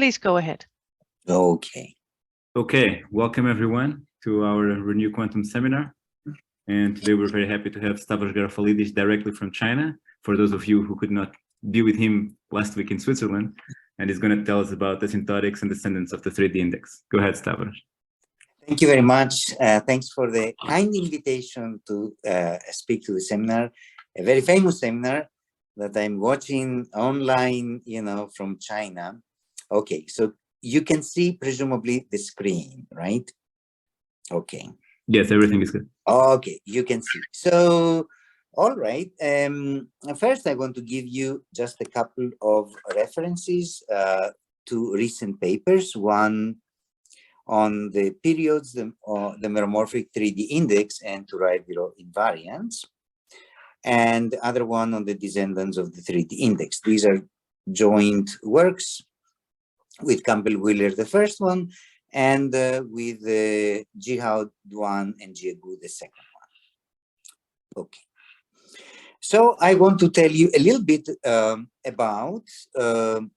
Please go ahead. Okay. Okay, welcome everyone to our ReNewQuantum seminar. And today we're very happy to have Stavros Garoufalidis directly from China. For those of you who could not be with him last week in Switzerland, and he's going to tell us about asymptotics and descendants of the 3D index. Go ahead, Stavros. Thank you very much. Thanks for the kind invitation to speak to the seminar, a very famous seminar that I'm watching online, from China. Okay, so you can see presumably the screen, right? Okay. Yes, everything is good. Okay, you can see. So, all right. First, I want to give you just a couple of references to recent papers. One on the periods, the meromorphic 3D index and to Wright-Viro invariants, and the other one on the descendants of the 3D index. These are joint works with Campbell-Wheeler, the first one, and with Jihao one and Jiegu, the second one. Okay. So I want to tell you a little bit about the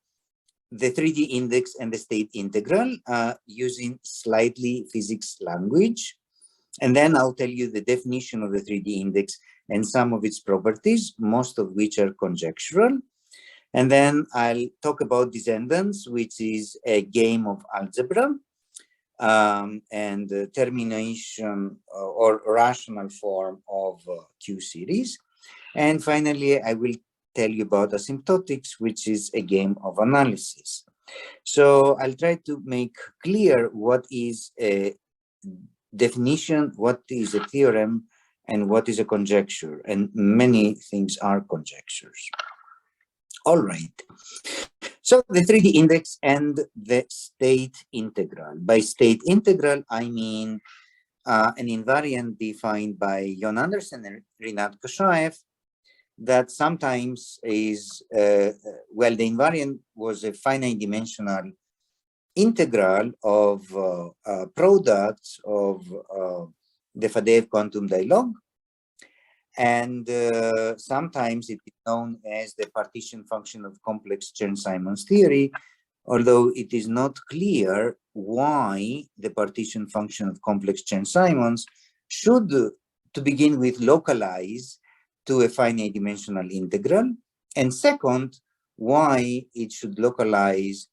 3D index and the state integral using slightly physics language. And then I'll tell you the definition of the 3D index and some of its properties, most of which are conjectural. And then I'll talk about descendants, which is a game of algebra and the termination or rational form of Q series. And finally, I will tell you about asymptotics, which is a game of analysis. So I'll try to make clear what is a definition, what is a theorem, and what is a conjecture. And many things are conjectures. All right. So the 3D index and the state integral. By state integral, I mean an invariant defined by Jon Andersen and Rinat Koshaev that sometimes is, well, the invariant was a finite dimensional integral of products of the Fadeev quantum dialogue. And sometimes it is known as the partition function of complex Chern-Simons theory, although it is not clear why the partition function of complex Chern-Simons should, to begin with, localize to a finite dimensional integral, and second, why it should localize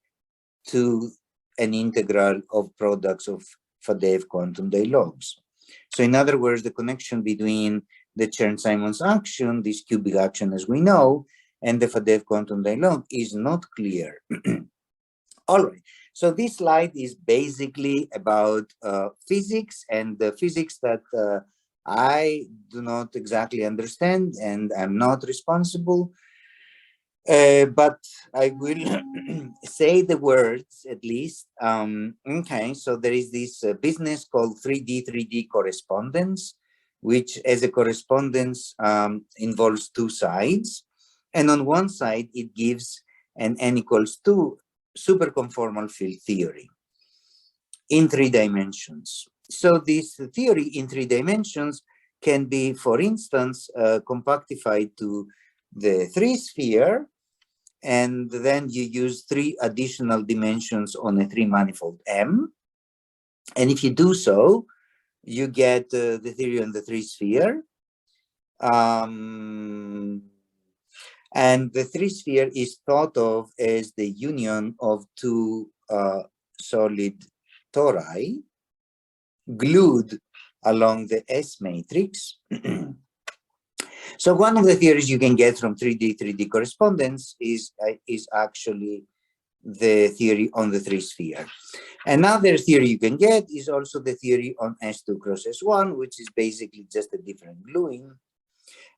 to an integral of products of Fadeev quantum dialogues. So in other words, the connection between the Chern-Simons action, this cubic action as we know, and the Fadeev quantum dialogue is not clear. All right, so this slide is basically about physics, and the physics that I do not exactly understand, and I'm not responsible, but I will say the words at least. Okay, so there is this business called 3D correspondence, which as a correspondence involves two sides. And on one side, it gives an n equals 2 superconformal field theory in 3 dimensions. So this theory in 3 dimensions can be, for instance, compactified to the 3-sphere, and then you use 3 additional dimensions on a 3-manifold M. And if you do so, you get the theory on the 3-sphere. And the 3-sphere is thought of as the union of 2 solid tori glued along the S matrix. So one of the theories you can get from 3D correspondence is actually the theory on the 3-sphere. Another theory you can get is also the theory on S2 cross S1, which is basically just a different gluing.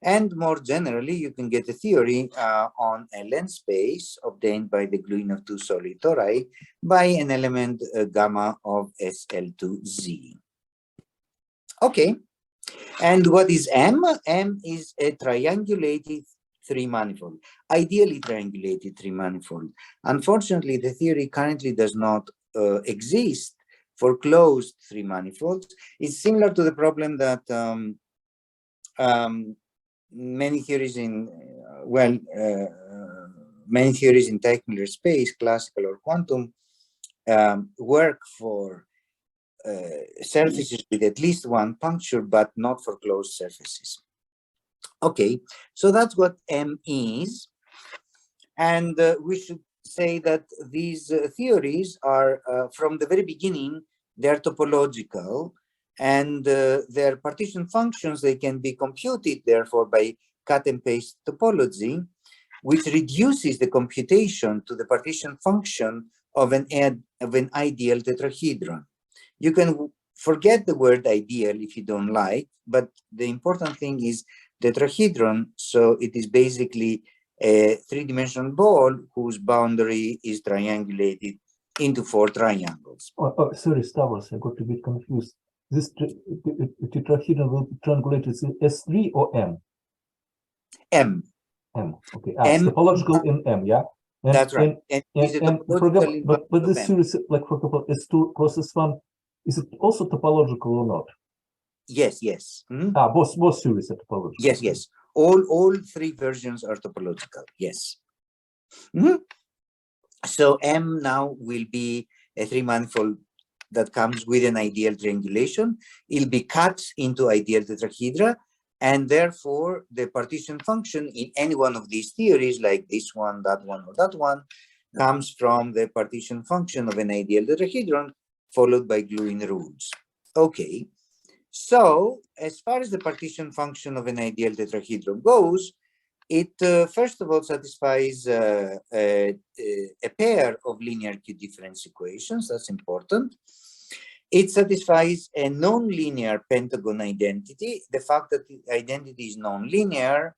And more generally, you can get a theory on a length space obtained by the gluing of 2 solid tori by an element gamma of SL2Z. Okay, and what is M? M is a triangulated 3-manifold, ideally triangulated 3-manifold. Unfortunately, the theory currently does not exist for closed 3-manifolds. It's similar to the problem that many theories in many theories in Teichmüller space, classical or quantum, work for surfaces with at least one puncture, but not for closed surfaces. Okay, so that's what M is. And we should say that these theories are, from the very beginning, they're topological, and their partition functions, they can be computed, therefore, by cut and paste topology, which reduces the computation to the partition function of an ideal tetrahedron. You can forget the word ideal if you don't like, but the important thing is tetrahedron, so it is basically a three-dimensional ball whose boundary is triangulated into four triangles. Sorry, Stavros, I got a bit confused. This tetrahedron will be triangulated in S3 or M? M. M, okay. M, topological in M, yeah? And, that's right. And for example, but this series, like for example, S2 plus S1, is it also topological or not? Yes, yes. Both series are topological. Yes, yes. All three versions are topological. Yes. So M now will be a three-manifold that comes with an ideal triangulation. It'll be cut into ideal tetrahedra, and therefore the partition function in any one of these theories, like this one, that one, or that one, comes from the partition function of an ideal tetrahedron, followed by gluing rules. Okay. So, as far as the partition function of an ideal tetrahedron goes, it first of all satisfies a pair of linear Q-difference equations. That's important. It satisfies a non-linear pentagon identity. The fact that the identity is non-linear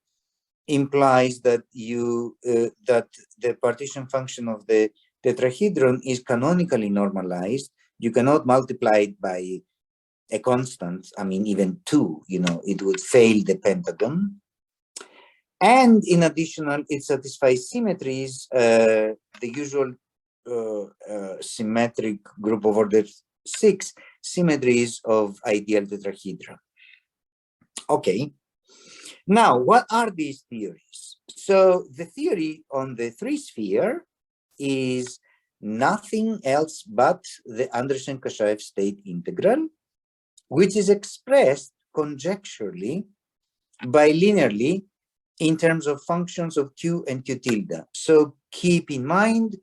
implies that that the partition function of the tetrahedron is canonically normalized. You cannot multiply it by a constant, I mean, even 2, it would fail the pentagon. And in addition, it satisfies symmetries, the usual symmetric group of order 6 symmetries of ideal tetrahedra. Okay. Now, what are these theories? So the theory on the three-sphere is nothing else but the Anderson-Kashaev state integral, which is expressed conjecturally bilinearly in terms of functions of Q and Q tilde. So keep in mind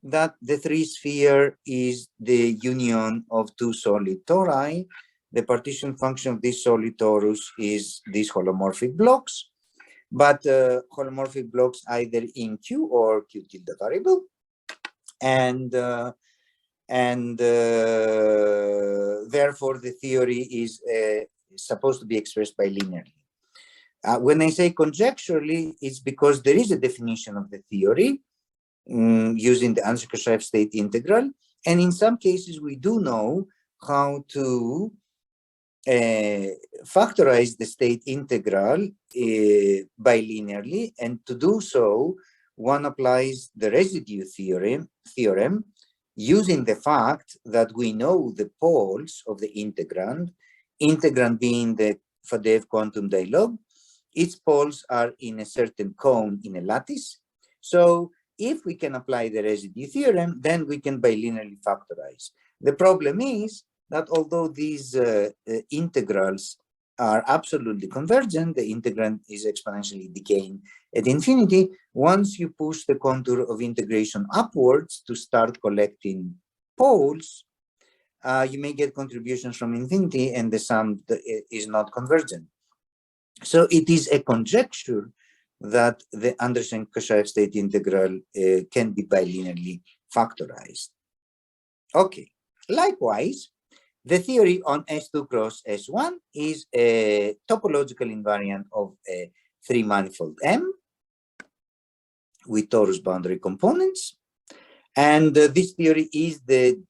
that the three-sphere is the union of two solid tori. The partition function of this solid torus is these holomorphic blocks, but holomorphic blocks either in Q or Q tilde variable. And therefore the theory is supposed to be expressed bilinearly. When I say conjecturally, it's because there is a definition of the theory using the Anderson-Kashaev state integral, and in some cases we do know how to factorize the state integral bilinearly, and to do so one applies the residue theorem using the fact that we know the poles of the integrand being the Faddeev quantum dialogue. Its poles are in a certain cone in a lattice. So if we can apply the residue theorem, then we can bilinearly factorize. The problem is that although these integrals are absolutely convergent, the integrand is exponentially decaying at infinity. Once you push the contour of integration upwards to start collecting poles, you may get contributions from infinity, and the sum is not convergent. So it is a conjecture that the Anderson-Kashaev state integral can be bilinearly factorized. Okay, likewise, the theory on S2 cross S1 is a topological invariant of a three-manifold M with torus boundary components. And this theory is the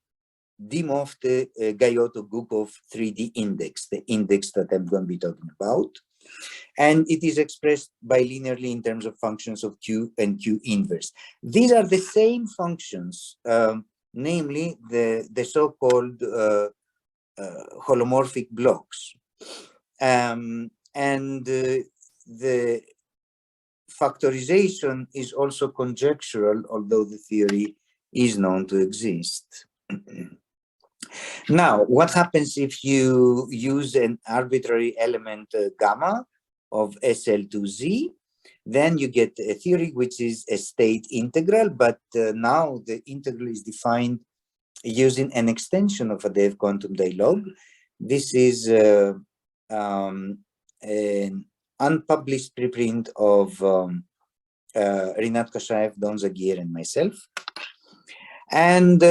Dimofte-Gayotto-Gukov 3D index, the index that I'm going to be talking about. And it is expressed bilinearly in terms of functions of Q and Q inverse. These are the same functions, namely the so-called holomorphic blocks. And the factorization is also conjectural, although the theory is known to exist. Now, what happens if you use an arbitrary element gamma of SL2Z? Then you get a theory which is a state integral, but now the integral is defined using an extension of a Dev quantum dialogue. This is an unpublished preprint of Rinat Kashaev, Don Zagier, and myself. And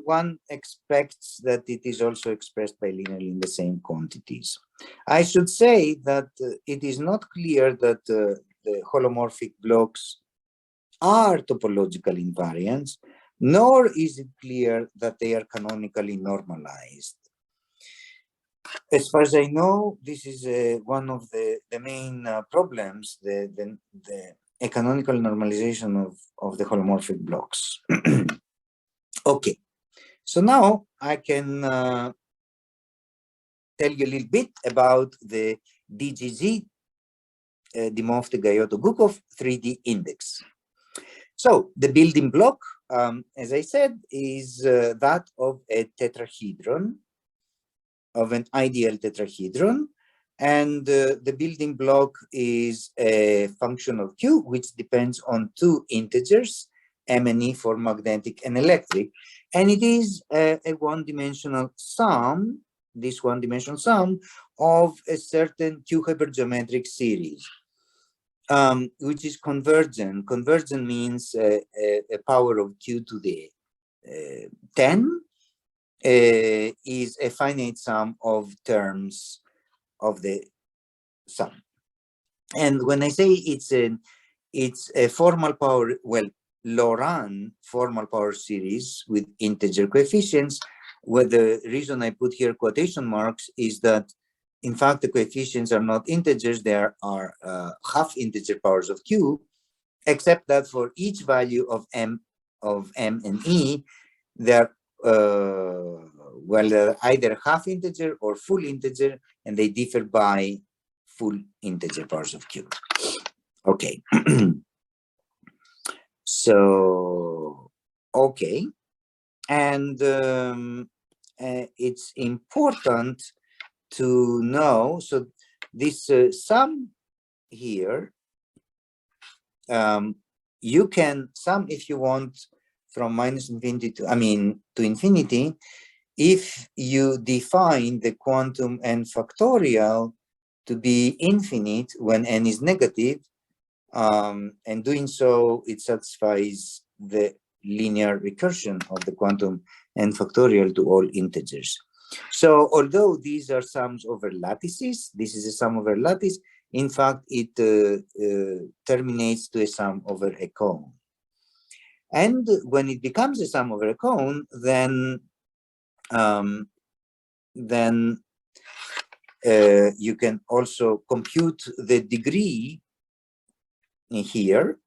one expects that it is also expressed bilinearly in the same quantities. I should say that it is not clear that the holomorphic blocks are topological invariants, nor is it clear that they are canonically normalized. As far as I know, this is one of the main problems, the canonical normalization of the holomorphic blocks. Okay, so now I can tell you a little bit about the DGZ, Dimov-Gayotov-Gukov 3D index. So the building block, as I said, is that of a tetrahedron, of an ideal tetrahedron, and the building block is a function of Q, which depends on two integers, M and E for magnetic and electric, and it is a one-dimensional sum, this one-dimensional sum of a certain Q hypergeometric series, which is convergent. Convergent means a power of Q to the 10 is a finite sum of terms of the sum. And when I say it's a formal power, well, Laurent formal power series with integer coefficients, where the reason I put here quotation marks is that in fact the coefficients are not integers, there are half integer powers of Q, except that for each value of M and E, they're well, they're either half integer or full integer, and they differ by full integer powers of Q. Okay. So, okay. And it's important to know, so this sum here, you can sum if you want from minus infinity to, to infinity, if you define the quantum n factorial to be infinite when n is negative, and doing so, it satisfies the linear recursion of the quantum n factorial to all integers. So although these are sums over lattices, this is a sum over lattice, in fact, it terminates to a sum over a cone. And when it becomes a sum over a cone, then you can also compute the degree here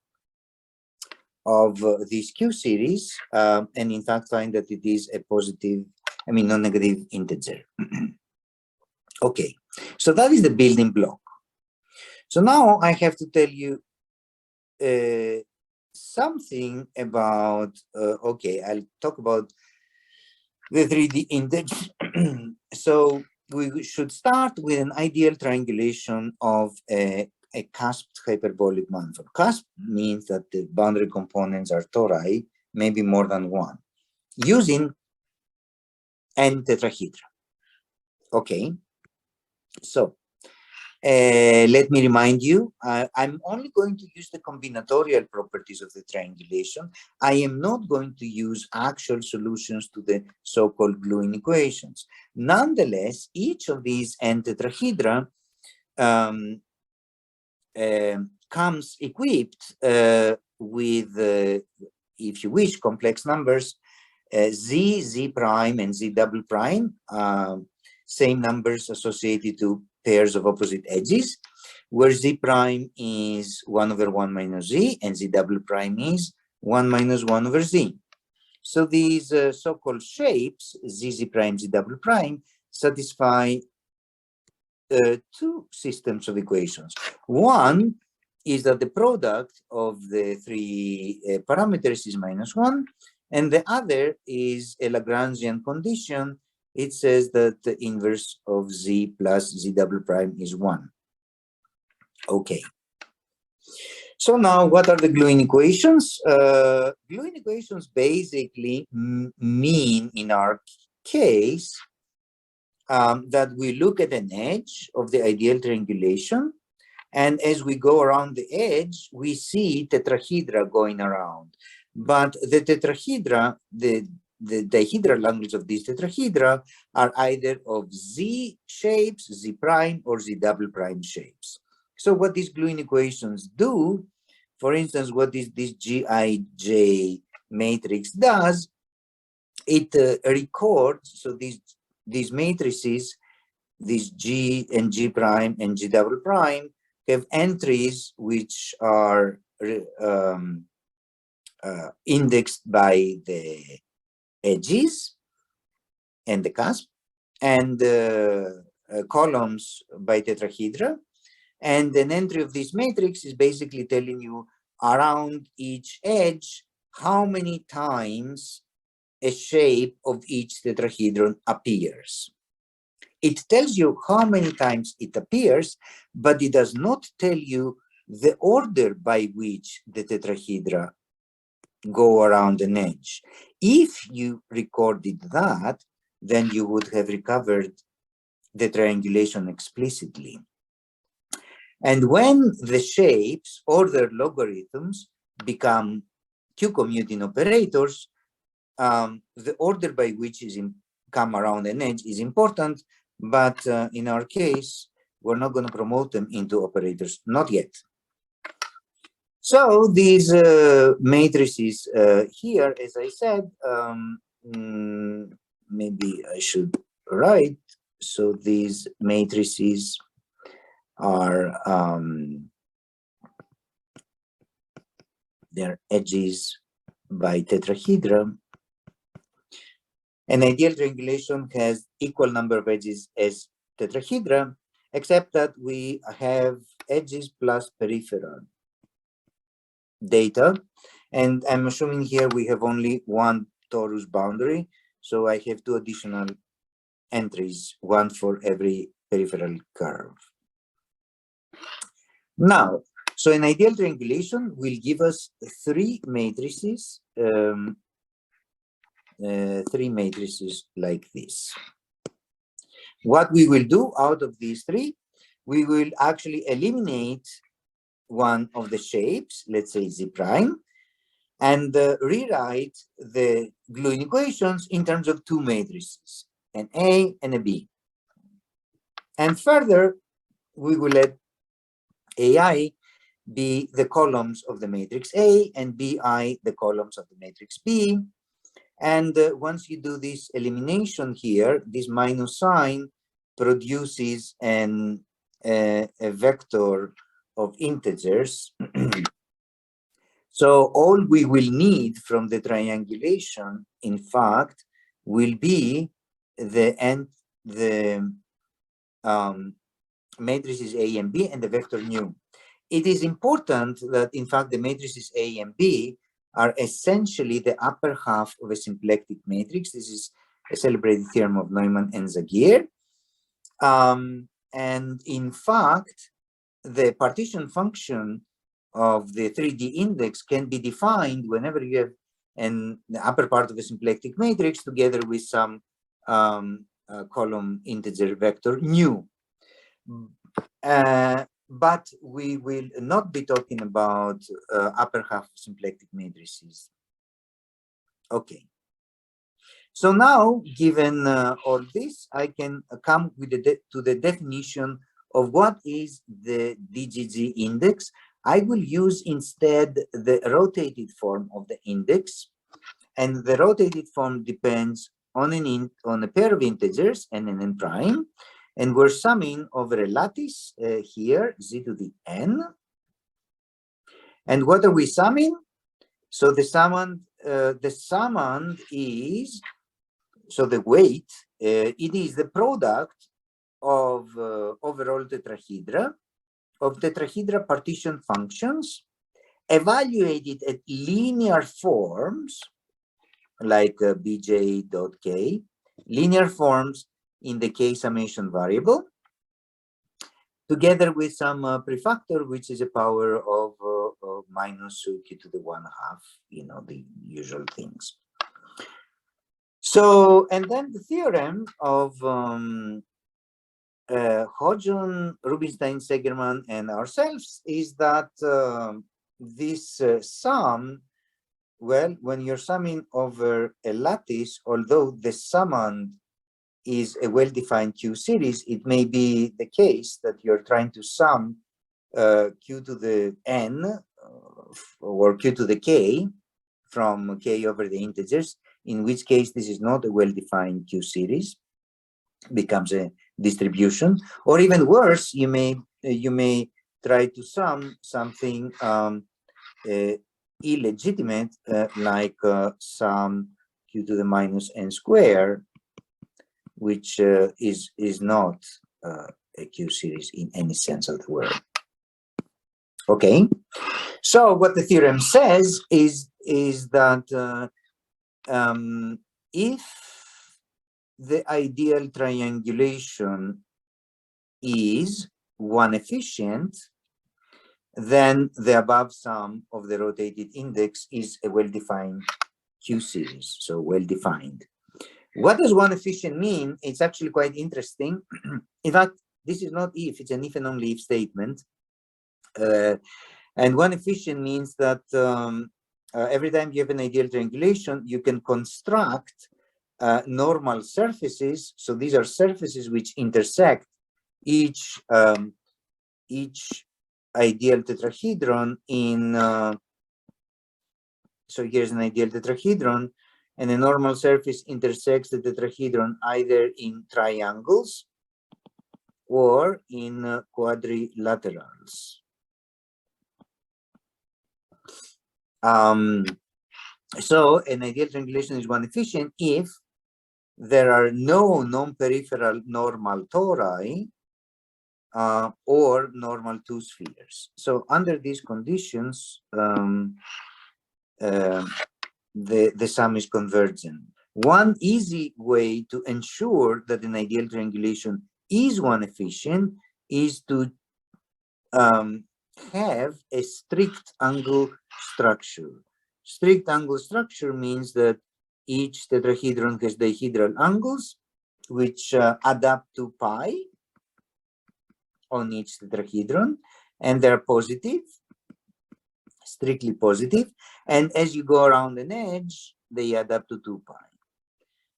of this Q series, and in fact find that it is a positive, non-negative integer. Okay, so that is the building block. So now I have to tell you something about, okay, I'll talk about the 3D index. So we should start with an ideal triangulation of a cusped hyperbolic manifold. Cusp means that the boundary components are tori, maybe more than one, using n tetrahedra. Okay, so let me remind you, I'm only going to use the combinatorial properties of the triangulation. I am not going to use actual solutions to the so-called gluing equations. Nonetheless, each of these n tetrahedra comes equipped with, if you wish, complex numbers, z, z prime, and z double prime, same numbers associated to pairs of opposite edges, where z prime is 1 over 1 minus z, and z double prime is 1 minus 1 over z. So these so-called shapes, z, z prime, z double prime, satisfy two systems of equations. One is that the product of the three parameters is -1, And the other is a Lagrangian condition. It says that the inverse of Z plus Z double prime is 1. Okay. So now, what are the glue inequations? Glue inequations basically mean, in our case, that we look at an edge of the ideal triangulation, and as we go around the edge, we see tetrahedra going around. But the tetrahedra, the dihedral angles of these tetrahedra are either of Z shapes, Z prime, or Z double prime shapes. So what these glue inequations do, for instance, what this Gij matrix does, it records, so these matrices, these G and G prime and G double prime, have entries which are indexed by the edges and the cusp, and columns by tetrahedra. And an entry of this matrix is basically telling you around each edge how many times a shape of each tetrahedron appears. It tells you how many times it appears, but it does not tell you the order by which the tetrahedra go around an edge. If you recorded that, then you would have recovered the triangulation explicitly. And when the shapes or their logarithms become Q-commuting operators, the order by which is come around an edge is important, but in our case, we're not going to promote them into operators, not yet. So these matrices here, as I said, maybe I should write. So these matrices are their edges by tetrahedra. An ideal triangulation has equal number of edges as tetrahedra, except that we have edges plus peripheral data. And I'm assuming here we have only one torus boundary. So I have 2 additional entries, one for every peripheral curve. Now, so an ideal triangulation will give us 3 matrices, 3 matrices like this. What we will do out of these 3, we will actually eliminate one of the shapes, let's say Z prime, and rewrite the glue inequations in terms of 2 matrices, an A and a B. And further, we will let AI be the columns of the matrix A and BI the columns of the matrix B. And once you do this elimination here, this minus sign produces a vector of integers. So all we will need from the triangulation, in fact, will be the matrices A and B and the vector nu. It is important that, in fact, the matrices A and B are essentially the upper half of a symplectic matrix. This is a celebrated theorem of Neumann and Zagier. And in fact, the partition function of the 3D index can be defined whenever you have the upper part of a symplectic matrix together with some column integer vector nu. But we will not be talking about upper half symplectic matrices. Okay. So now, given all this, I can come with to the definition of what is the DGG index. I will use instead the rotated form of the index, and the rotated form depends on a pair of integers and an n prime, and we're summing over a lattice here, z to the n. And what are we summing? So the summand is, so the weight, it is the product of overall tetrahedra, of tetrahedra partition functions evaluated at linear forms like bj.k, linear forms in the k summation variable, together with some prefactor, which is a power of minus q to the 1/2, the usual things. So, and then the theorem of Hodgson, Rubinstein, Segerman, and ourselves is that this sum, well, when you're summing over a lattice, although the summand is a well-defined Q series, it may be the case that you're trying to sum Q to the n or Q to the k from k over the integers, in which case this is not a well-defined Q series, becomes a distribution, or even worse, you may try to sum something illegitimate, like sum q to the minus n square, which is not a Q series in any sense of the word. Okay, so what the theorem says is that if the ideal triangulation is one efficient, then the above sum of the rotated index is a well-defined Q series, so well-defined. What does one efficient mean? It's actually quite interesting. In fact, this is not if, it's an if and only if statement. And one efficient means that every time you have an ideal triangulation, you can construct normal surfaces. So these are surfaces which intersect each ideal tetrahedron in, so here's an ideal tetrahedron, and a normal surface intersects the tetrahedron either in triangles or in quadrilaterals. So an ideal triangulation is one efficient if there are no non-peripheral normal tori or normal two spheres. So under these conditions, the sum is convergent. One easy way to ensure that an ideal triangulation is one efficient is to have a strict angle structure. Strict angle structure means that each tetrahedron has dihedral angles which add up to pi on each tetrahedron, and they're positive, strictly positive, and as you go around an edge, they add up to 2 pi.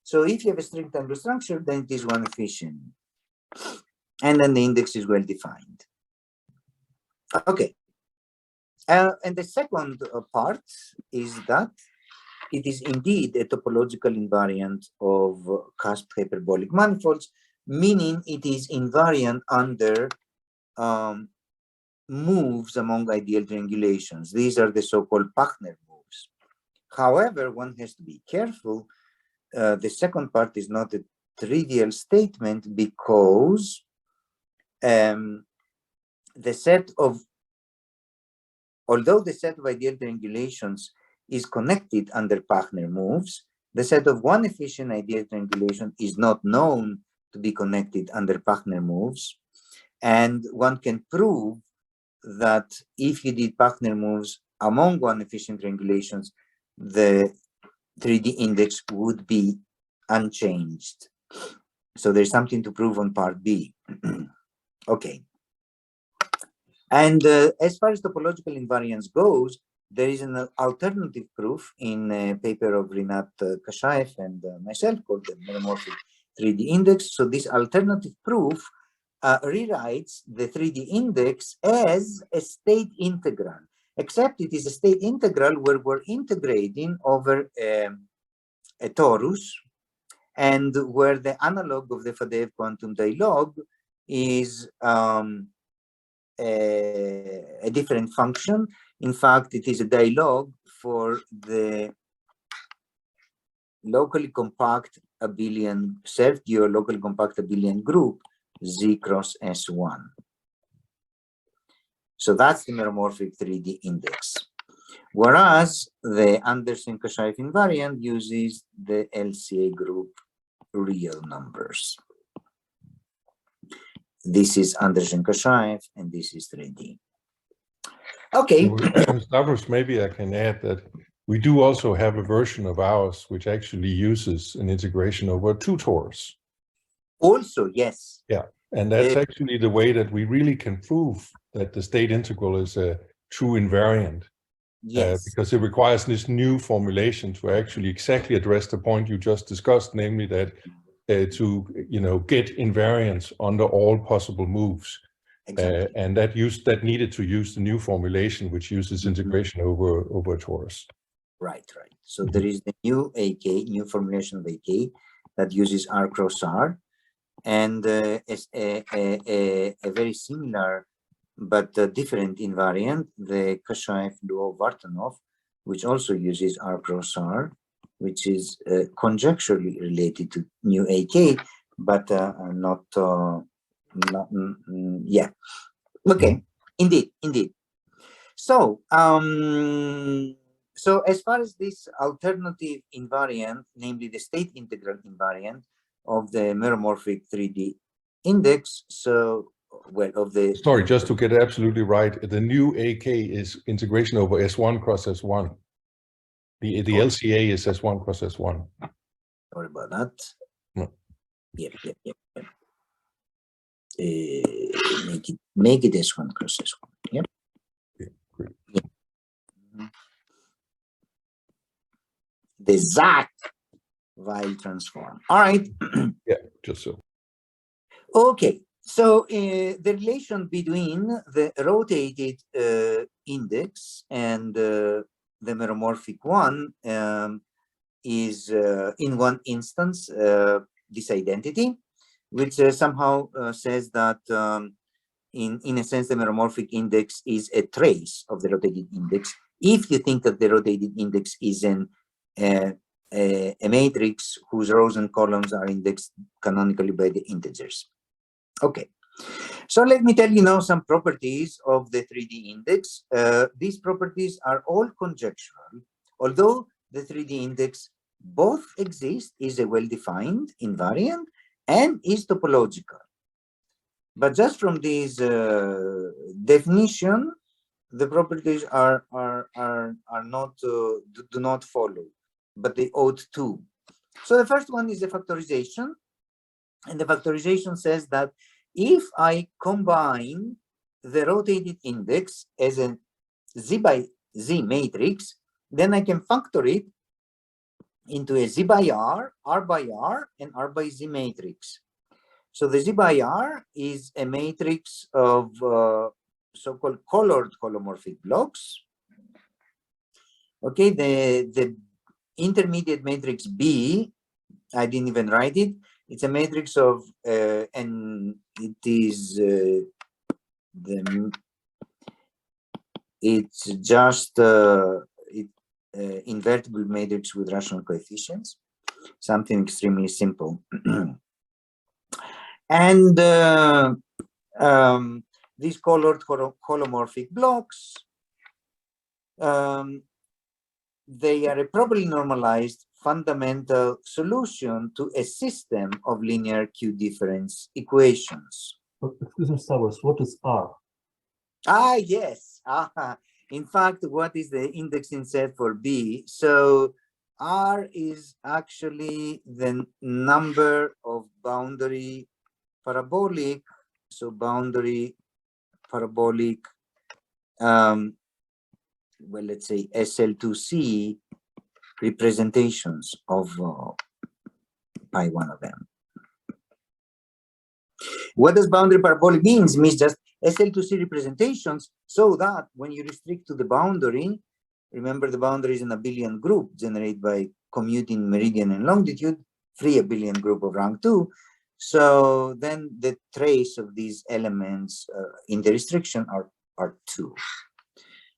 So if you have a strict angle structure, then it is one efficient, and then the index is well defined. Okay, and the second part is that it is indeed a topological invariant of cusp hyperbolic manifolds, meaning it is invariant under moves among ideal triangulations. These are the so-called Pachner moves. However, one has to be careful. The second part is not a trivial statement because although the set of ideal triangulations is connected under Pachner moves, the set of one efficient ideal triangulation is not known to be connected under Pachner moves. And one can prove that if you did Pachner moves among one efficient triangulations, the 3D index would be unchanged. So there's something to prove on part B. Okay. And as far as topological invariance goes, there is an alternative proof in a paper of Rinat Kashaev and myself called the meromorphic 3D index. So this alternative proof rewrites the 3D index as a state integral, except it is a state integral where we're integrating over a torus, and where the analog of the Fadeev quantum dialogue is a different function. In fact, it is a dialogue for the locally compact abelian self-dual locally compact abelian group Z cross S1. So that's the meromorphic 3D index. Whereas the Anderson-Kashaev invariant uses the LCA group real numbers. This is Anderson-Kashaev, and this is 3D. Okay. Stavros, maybe I can add that we do also have a version of ours which actually uses an integration over two torus. Also, yes. Yeah, and that's actually the way that we really can prove that the state integral is a true invariant. Yes. Because it requires this new formulation to actually exactly address the point you just discussed, namely that to get invariance under all possible moves. Exactly. And that needed to use the new formulation, which uses integration over torus. Right. So there is the new formulation of AK that uses R cross R, and a very similar but different invariant, the Kashaev-Luo-Vartanov, which also uses R cross R, which is conjecturally related to new AK, but not. Yeah. Okay. Indeed. So, so as far as this alternative invariant, namely the state integral invariant of the meromorphic 3D index, so of the. Sorry, just to get it absolutely right, the new AK is integration over S1 cross S1. The LCA is S1 cross S1. Sorry about that. No. Yep. Make it S1 cross S1. Yep. Okay, great. Yeah. The Zach Weil transform. All right. Yeah, just so. Okay. So the relation between the rotated index and the meromorphic one is in one instance this identity, which somehow says that in a sense the meromorphic index is a trace of the rotated index if you think that the rotated index is a matrix whose rows and columns are indexed canonically by the integers. Okay, so let me tell you now some properties of the 3D index. These properties are all conjectural, although the 3D index both exist, is a well-defined invariant, and is topological. But just from this definition, the properties are not do not follow, but they ought to. So the first one is the factorization, and the factorization says that if I combine the rotated index as a Z by Z matrix, then I can factor it into a Z by R by R, and R by Z matrix. So the Z by R is a matrix of so-called colored holomorphic blocks. Okay, the intermediate matrix B, I didn't even write it. It's a matrix of, and it is it's just invertible matrix with rational coefficients, something extremely simple. And these colored holomorphic blocks, they are a properly normalized fundamental solution to a system of linear Q-difference equations. Excuse me, Stavros, what is R? Yes. In fact, what is the indexing set for B? So R is actually the number of boundary parabolic, so boundary parabolic, well, let's say SL2C representations of pi one of them. What does boundary parabolic means? Means just SL2C representations, so that when you restrict to the boundary, remember the boundary is an abelian group generated by commuting meridian and longitude, free abelian group of rank 2. So then the trace of these elements in the restriction are 2.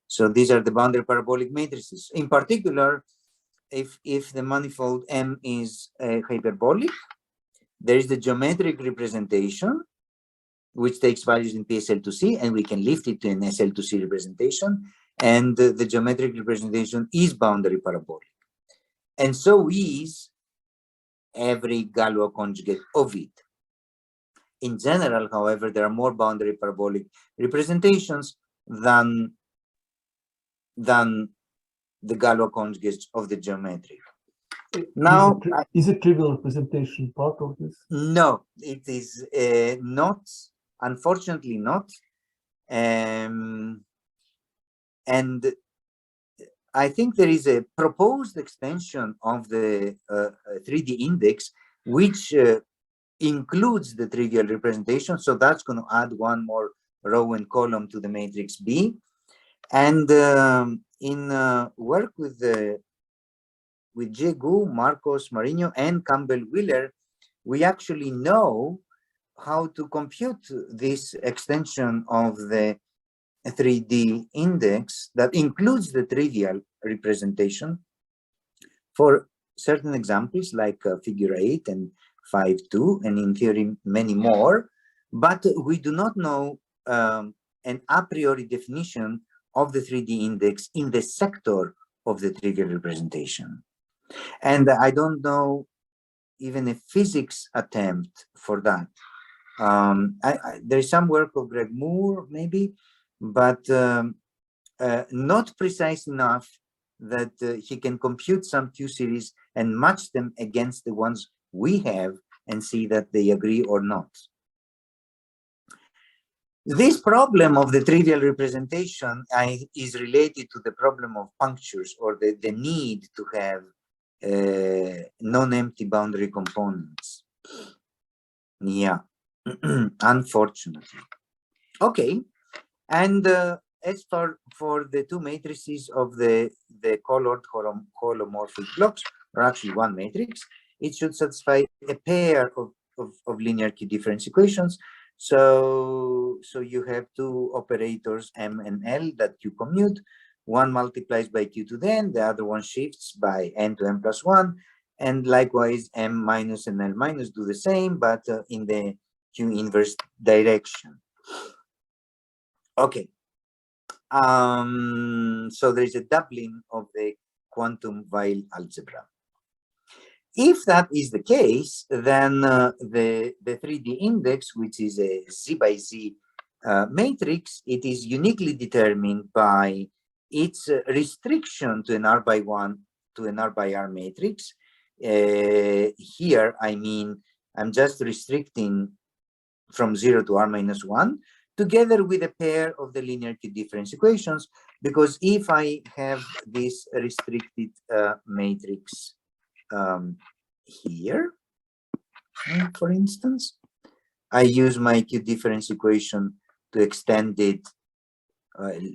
So these are the boundary parabolic matrices. In particular, if the manifold M is hyperbolic, there is the geometric representation, which takes values in PSL2C, and we can lift it to an SL2C representation. and the geometric representation is boundary parabolic. And so is every Galois conjugate of it. In general, however, there are more boundary parabolic representations than the Galois conjugates of the geometry. Now, is a trivial representation part of this? No, it is not, unfortunately not. And I think there is a proposed extension of the 3D index, which includes the trivial representation. So that's going to add one more row and column to the matrix B. And in work with Jegu, Marcos Marinho, and Campbell Wheeler, we actually know how to compute this extension of the 3D index that includes the trivial representation for certain examples like figure 8 and 5.2, and in theory many more, but we do not know an a priori definition of the 3D index in the sector of the trivial representation. And I don't know even a physics attempt for that. There is some work of Greg Moore, maybe, but not precise enough that he can compute some Q series and match them against the ones we have and see that they agree or not. This problem of the trivial representation is related to the problem of punctures, or the need to have non-empty boundary components. Yeah, unfortunately. Okay, and as for the two matrices of the colored holomorphic blocks, or actually one matrix, it should satisfy a pair of linear Q difference equations. So you have two operators M and L that Q commute. One multiplies by Q to the n, the other one shifts by n to n plus 1, and likewise M minus and L minus do the same, but in the Q inverse direction. Okay. So there is a doubling of the quantum Weil algebra. If that is the case, then the 3D index, which is a Z by Z matrix, it is uniquely determined by its restriction to an R by 1 to an R by R matrix. Here, I mean, I'm just restricting from 0 to R minus 1, together with a pair of the linear Q difference equations, because if I have this restricted matrix here, for instance, I use my Q difference equation to extend it,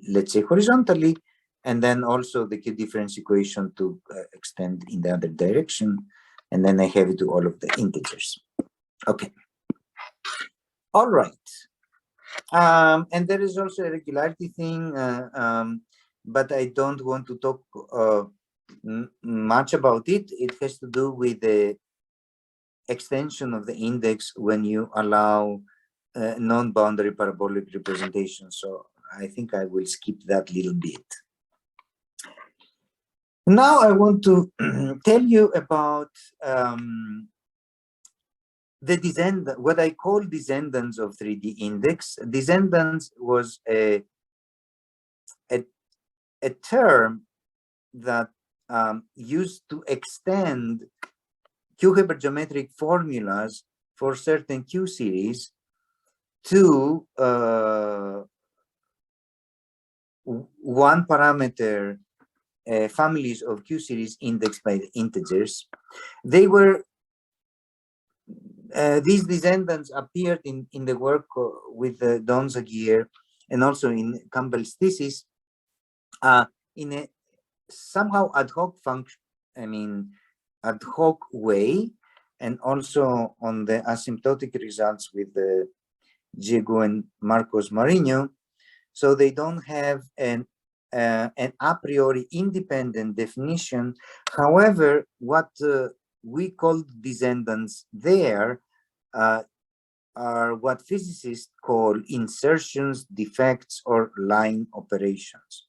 let's say horizontally, and then also the Q difference equation to extend in the other direction, and then I have it to all of the integers. Okay. All right. And there is also a regularity thing, but I don't want to talk much about it. It has to do with the extension of the index when you allow non-boundary parabolic representation. So I think I will skip that little bit. Now I want to tell you about the descendant, what I call descendants of 3D index. Descendants was a term that used to extend Q hypergeometric formulas for certain Q series to one parameter families of Q series indexed by the integers. They were these descendants appeared in the work with Don Zagier and also in Campbell's thesis in a somehow ad hoc function, I mean, ad hoc way, and also on the asymptotic results with the Jegu and Marcos Marinho. So they don't have an a priori independent definition. However, what we call descendants there are what physicists call insertions, defects, or line operations.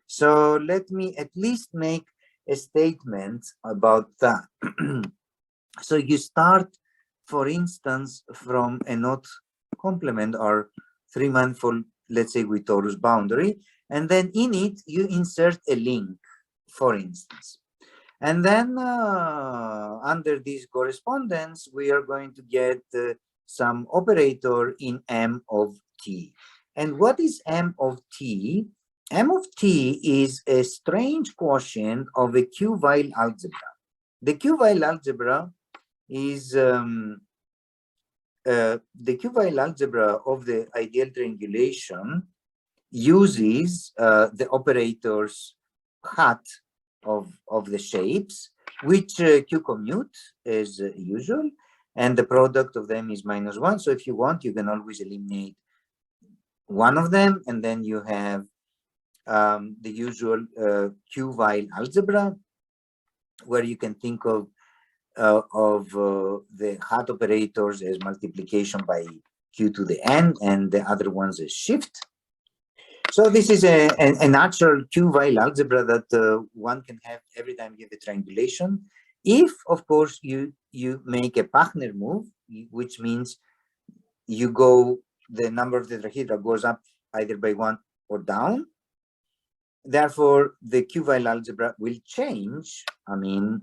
So let me at least make a statement about that. So you start, for instance, from a knot complement or three-manifold, let's say with torus boundary, and then in it you insert a link, for instance. And then under this correspondence, we are going to get some operator in M of T. And what is M of T? M of T is a strange quotient of a Q-Weil algebra. The Q-Weil algebra is the Q-Weil algebra of the ideal triangulation uses the operators hat of the shapes, which Q commute as usual, and the product of them is -1. So if you want, you can always eliminate one of them, and then you have the usual Q-Weil algebra, where you can think of the hat operators as multiplication by Q to the n, and the other ones as shift. So this is a natural Q-Weil algebra that one can have every time you have a triangulation. If, of course, you make a Pachner move, which means you go, the number of tetrahedra goes up either by 1 or down. Therefore, the Q-Weil algebra will change. I mean,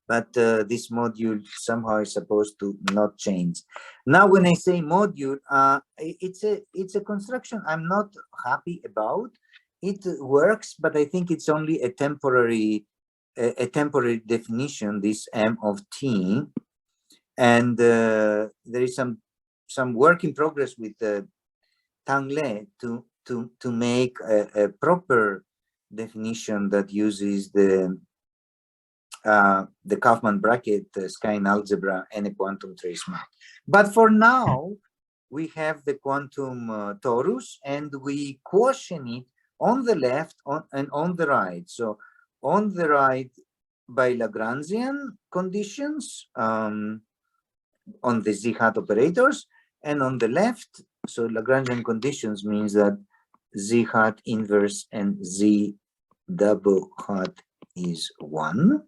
but this module somehow is supposed to not change. Now, when I say module, it's a construction I'm not happy about. It works, but I think it's only a temporary definition, this M of T, and there is some work in progress with Tang Le to make a proper definition that uses the Kaufman bracket, Skine algebra, and a quantum trace map. But for now, we have the quantum torus, and we quotient it on the left and on the right. So on the right by Lagrangian conditions on the Z hat operators, and on the left, so Lagrangian conditions means that Z hat inverse and Z double hat is 1.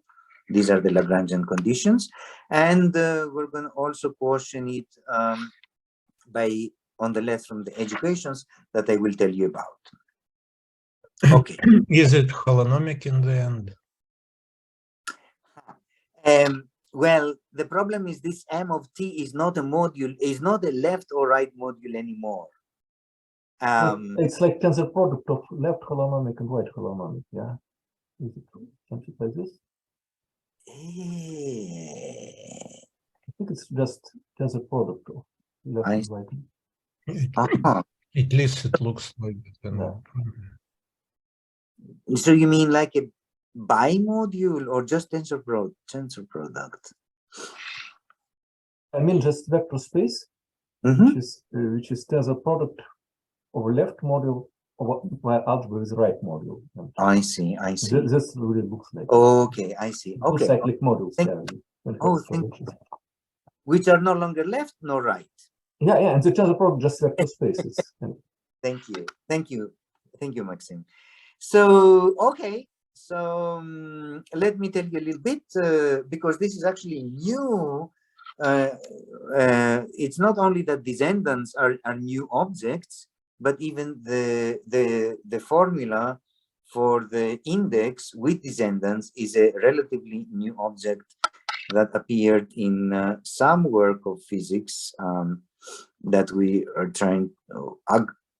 These are the Lagrangian conditions, and we're going to also quotient it by on the left from the equations that I will tell you about. Okay. Is it holonomic in the end? Well, the problem is this M of T is not a module, is not a left or right module anymore. It's like tensor product of left holonomic and right holonomic. Yeah, is it something like this? I think it's just tensor product of left and right. At least it looks like it. Yeah. So you mean like a bimodule or just tensor product? I mean just vector space, which is tensor product over left module by algebra with right module. I see. That's what it looks like. Okay, I see. Okay. Cyclic modules. Which are no longer left nor right. Yeah, and the tensor product just vector spaces. Thank you, Maxim. So, okay. So let me tell you a little bit, because this is actually new. It's not only that descendants are new objects, but even the formula for the index with descendants is a relatively new object that appeared in some work of physics that we are trying.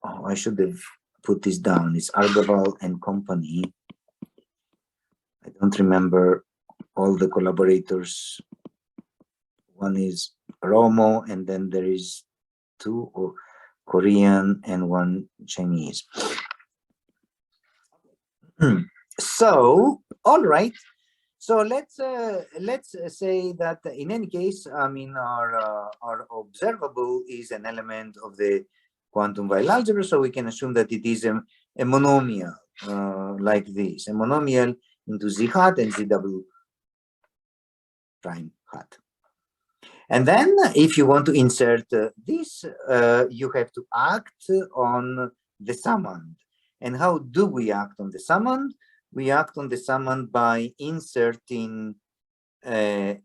I should have put this down. It's Argaval and company. I don't remember all the collaborators. One is Romo, and then there is 2 Korean and 1 Chinese. So, all right. So let's say that in any case, I mean, our observable is an element of the quantum Weil algebra, so we can assume that it is a monomial like this, a monomial into Z hat and Z double prime hat. And then if you want to insert this, you have to act on the summand. And how do we act on the summand? We act on the summand by inserting, by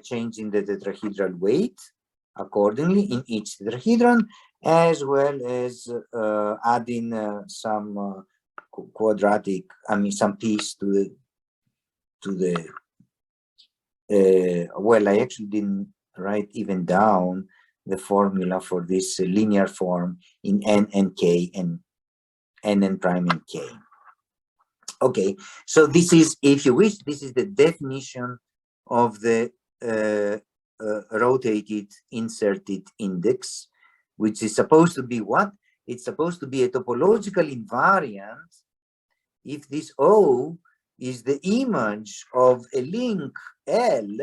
changing the tetrahedral weight accordingly in each tetrahedron, as well as adding some quadratic, some piece to the, well, I actually didn't write even down the formula for this linear form in n and k and n prime and k. Okay, so this is, if you wish, this is the definition of the rotated inserted index, which is supposed to be what? It's supposed to be a topological invariant if this O is the image of a link L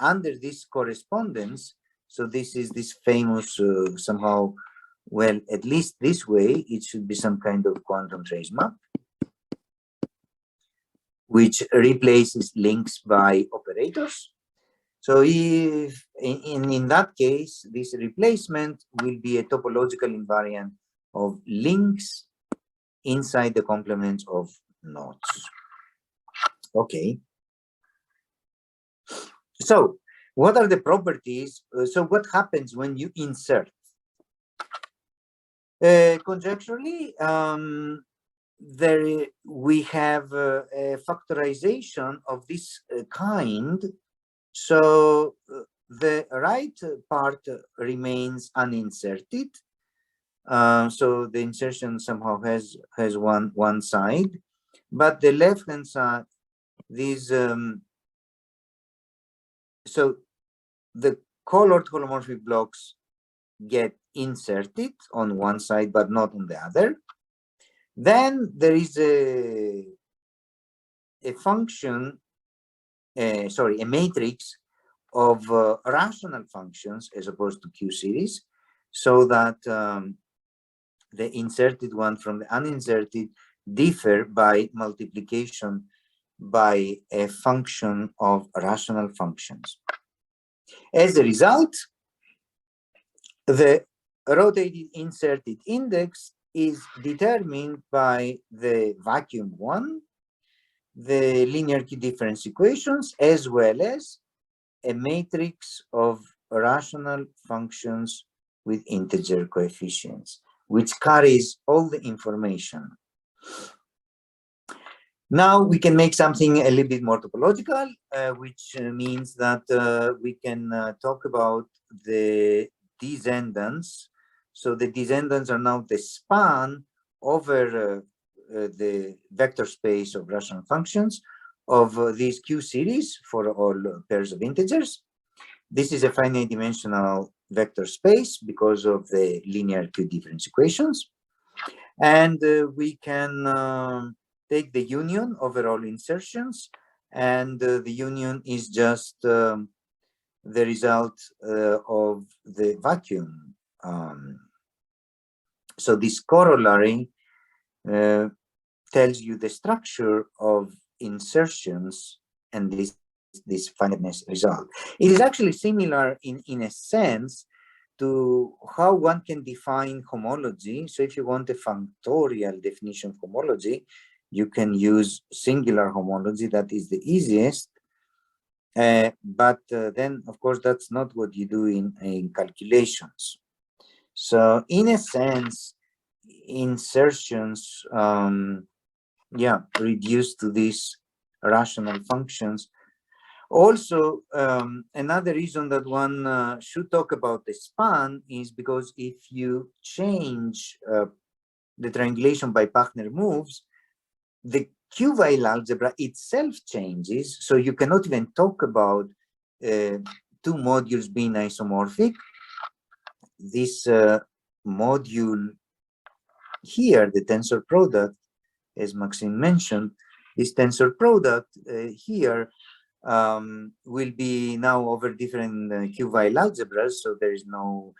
under this correspondence. So this is this famous somehow, well, at least this way, it should be some kind of quantum trace map, which replaces links by operators. So if in that case, this replacement will be a topological invariant of links inside the complements of nodes. Okay. So what are the properties? So what happens when you insert? Conjecturally, we have a factorization of this kind. So the right part remains uninserted. So the insertion somehow has one side, but the left hand side, these so the colored holomorphic blocks get inserted on one side but not on the other. Then there is a function, sorry, a matrix of rational functions as opposed to Q series, so that the inserted one from the uninserted differ by multiplication by a function of rational functions. As a result, the rotated inserted index is determined by the vacuum one, the linear key difference equations, as well as a matrix of rational functions with integer coefficients, which carries all the information. Now we can make something a little bit more topological, which means that we can talk about the descendants. So the descendants are now the span over the vector space of rational functions of these Q series for all pairs of integers. This is a finite dimensional vector space because of the linear Q difference equations. And we can take the union over all insertions, and the union is just the result of the vacuum. So this corollary tells you the structure of insertions and this finiteness result. It is actually similar in a sense to how one can define homology. So if you want a functorial definition of homology, you can use singular homology. That is the easiest. But then, of course, that's not what you do in calculations. So in a sense, insertions, reduce to these rational functions. Also, another reason that one should talk about the span is because if you change the triangulation by Pachner moves, the Q-Weil algebra itself changes, so you cannot even talk about two modules being isomorphic. This module here, the tensor product, as Maxime mentioned, this tensor product here will be now over different Q-Weil algebras, so there is no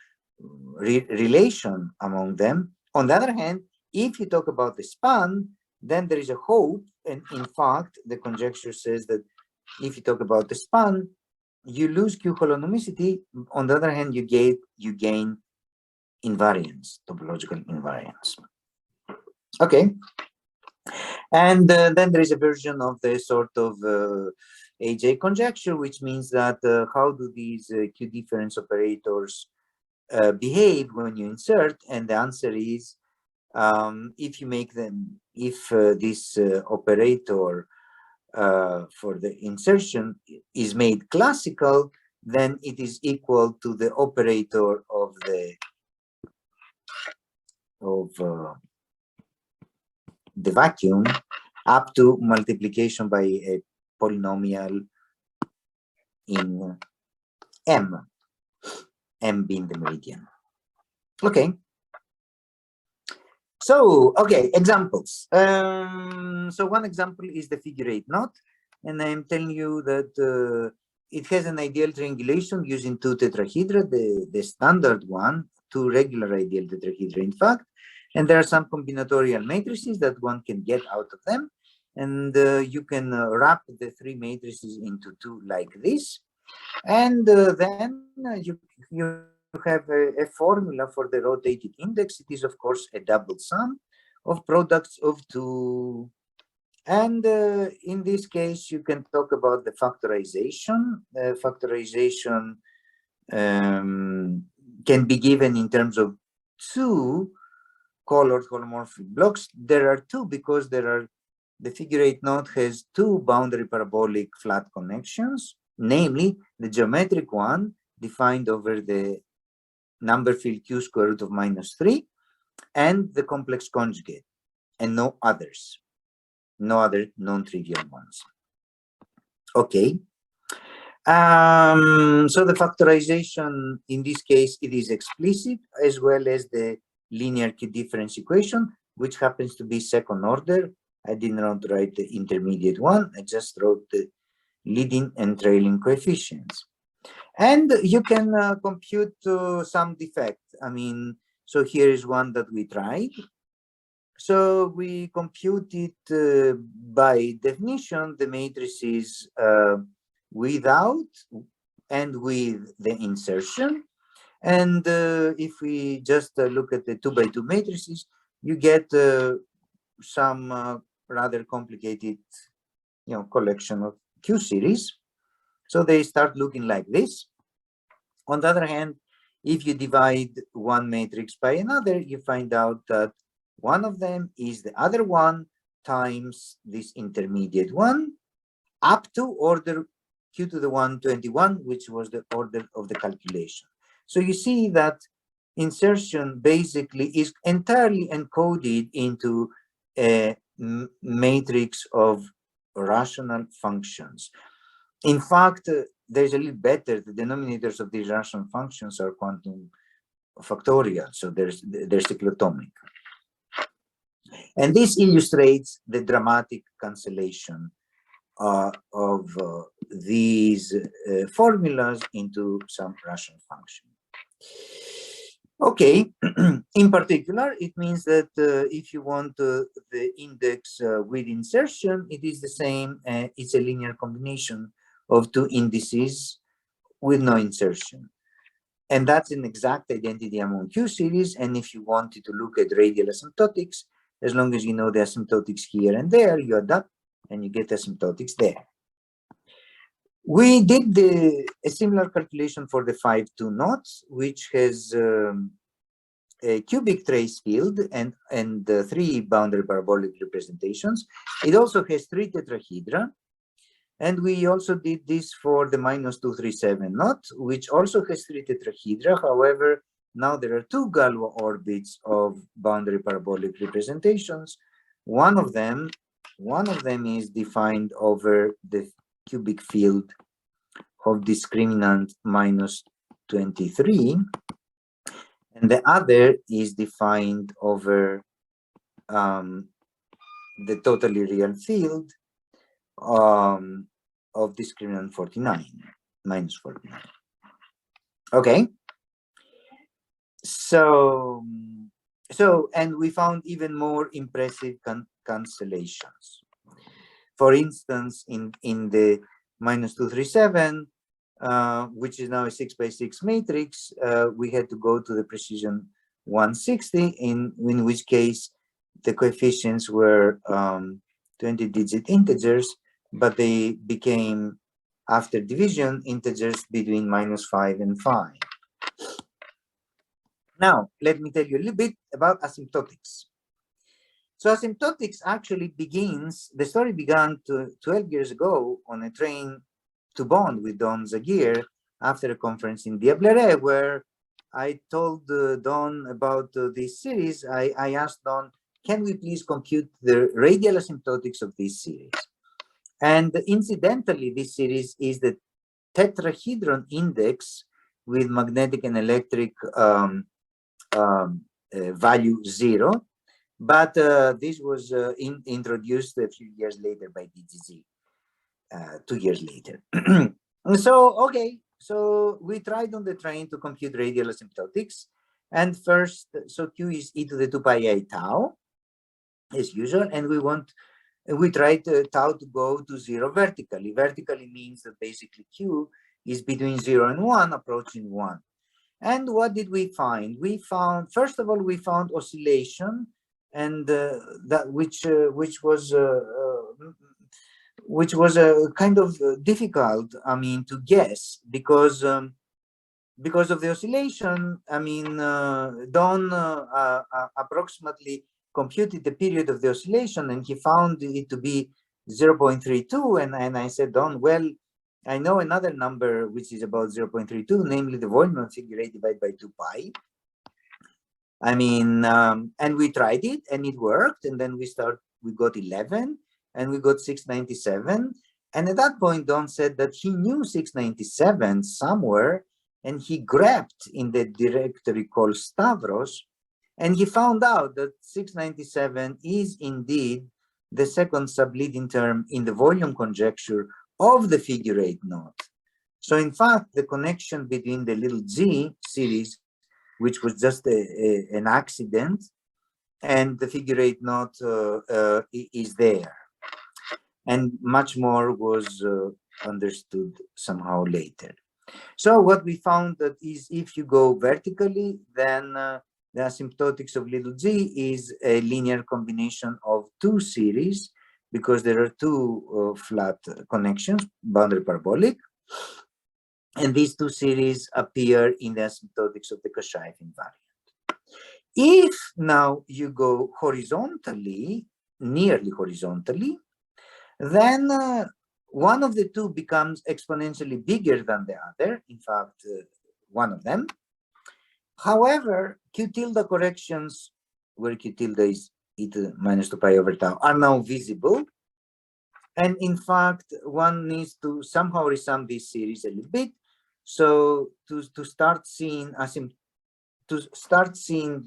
relation among them. On the other hand, if you talk about the span, then there is a hope, and in fact, the conjecture says that if you talk about the span, you lose Q holonomicity. On the other hand, you gain invariance, topological invariance. Okay. And then there is a version of the sort of AJ conjecture, which means that how do these Q difference operators behave when you insert? And the answer is if you make them, if this operator for the insertion is made classical, then it is equal to the operator of the vacuum up to multiplication by a polynomial in m being the meridian. Okay. So, okay, examples. So one example is the figure 8 knot, and I'm telling you that it has an ideal triangulation using two tetrahedra, the standard one, two regular ideal tetrahedra, in fact, and there are some combinatorial matrices that one can get out of them, and you can wrap the three matrices into two like this, and then you have a formula for the rotated index. It is, of course, a double sum of products of two. And in this case, you can talk about the factorization. Factorization can be given in terms of two colored holomorphic blocks. There are two because the figure 8 knot has two boundary parabolic flat connections, namely the geometric one defined over the number field q square root of -3 and the complex conjugate, and no others, no other non-trivial ones. Okay. So the factorization in this case, it is explicit, as well as the linear Q difference equation, which happens to be second order. I did not write the intermediate one. I just wrote the leading and trailing coefficients. And you can compute some defect. I mean, so here is one that we tried. So we compute it by definition, the matrices without and with the insertion. And if we just look at the 2 by 2 matrices, you get some rather complicated, collection of Q series. So they start looking like this. On the other hand, if you divide one matrix by another, you find out that one of them is the other one times this intermediate one up to order q to the 121, which was the order of the calculation. So you see that insertion basically is entirely encoded into a matrix of rational functions. In fact, there's a little better. The denominators of these rational functions are quantum factorial, so there's cyclotomic. And this illustrates the dramatic cancellation of these formulas into some rational function. Okay, in particular, it means that if you want the index with insertion, it is the same, it's a linear combination of two indices with no insertion. And that's an exact identity among Q series. And if you wanted to look at radial asymptotics, as long as you know the asymptotics here and there, you adapt and you get asymptotics there. We did a similar calculation for the 5-2 knots, which has a cubic trace field and three boundary parabolic representations. It also has three tetrahedra. And we also did this for the -237 knot, which also has three tetrahedra. However, now there are two Galois orbits of boundary parabolic representations. One of them is defined over the cubic field of discriminant -23, and the other is defined over the totally real field of discriminant 49, -49. Okay. So, and we found even more impressive cancellations. For instance, in the -237, which is now a 6 by 6 matrix, we had to go to the precision 160, in which case the coefficients were 20-digit integers, but they became, after division, integers between -5 and 5. Now, let me tell you a little bit about asymptotics. So asymptotics actually begins, the story began 12 years ago on a train to Bonn with Don Zagier after a conference in Diablerets, where I told Don about this series. I asked Don, can we please compute the radial asymptotics of this series? And incidentally, this series is the tetrahedron index with magnetic and electric value 0. But this was introduced a few years later by DGZ, 2 years later. So, okay, so we tried on the train to compute radial asymptotics. And first, so Q is e to the 2 pi I tau, as usual. And we tried tau to go to 0 vertically. Vertically means that basically Q is between 0 and 1, approaching 1. And what did we find? We found, first of all, we found oscillation, and that which was kind of difficult, I mean, to guess, because of the oscillation. I mean, Don approximately computed the period of the oscillation, and he found it to be 0.32. And I said, Don, well, I know another number which is about 0.32, namely the volume of figure 8 divided by 2 pi. I mean, and we tried it and it worked. And then we got 11 and we got 697. And at that point, Don said that he knew 697 somewhere, and he grabbed in the directory called Stavros, and he found out that 697 is indeed the second subleading term in the volume conjecture of the figure 8 knot. So in fact, the connection between the little z series, which was just an accident, and the figure 8 knot is there. And much more was understood somehow later. So what we found that is, if you go vertically, then the asymptotics of little z is a linear combination of two series, because there are two flat connections, boundary parabolic, and these two series appear in the asymptotics of the Kashaev invariant. If now you go horizontally, nearly horizontally, then one of the two becomes exponentially bigger than the other, in fact, one of them. However, Q tilde corrections, where Q tilde is e to the minus 2 pi over tau, are now visible. And in fact, one needs to somehow resum this series a little bit. So to start seeing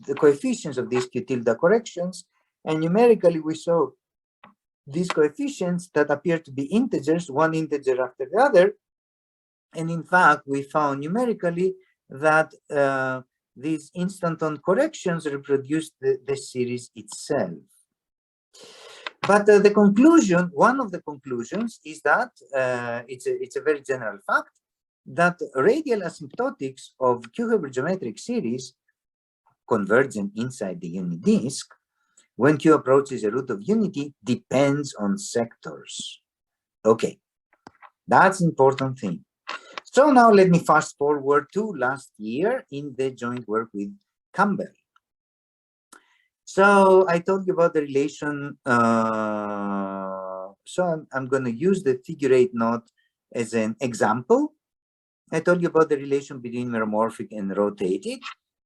the coefficients of these Q tilde corrections, and numerically we saw these coefficients that appear to be integers, one integer after the other. And in fact, we found numerically that these instanton corrections reproduce the series itself. But the conclusion, one of the conclusions, is that it's a very general fact that radial asymptotics of Q-Hilbert geometric series convergent inside the unit disk, when Q approaches a root of unity, depends on sectors. Okay, that's an important thing. So now let me fast forward to last year in the joint work with Campbell. So I told you about the relation. So I'm going to use the figure 8 knot as an example. I told you about the relation between meromorphic and rotated.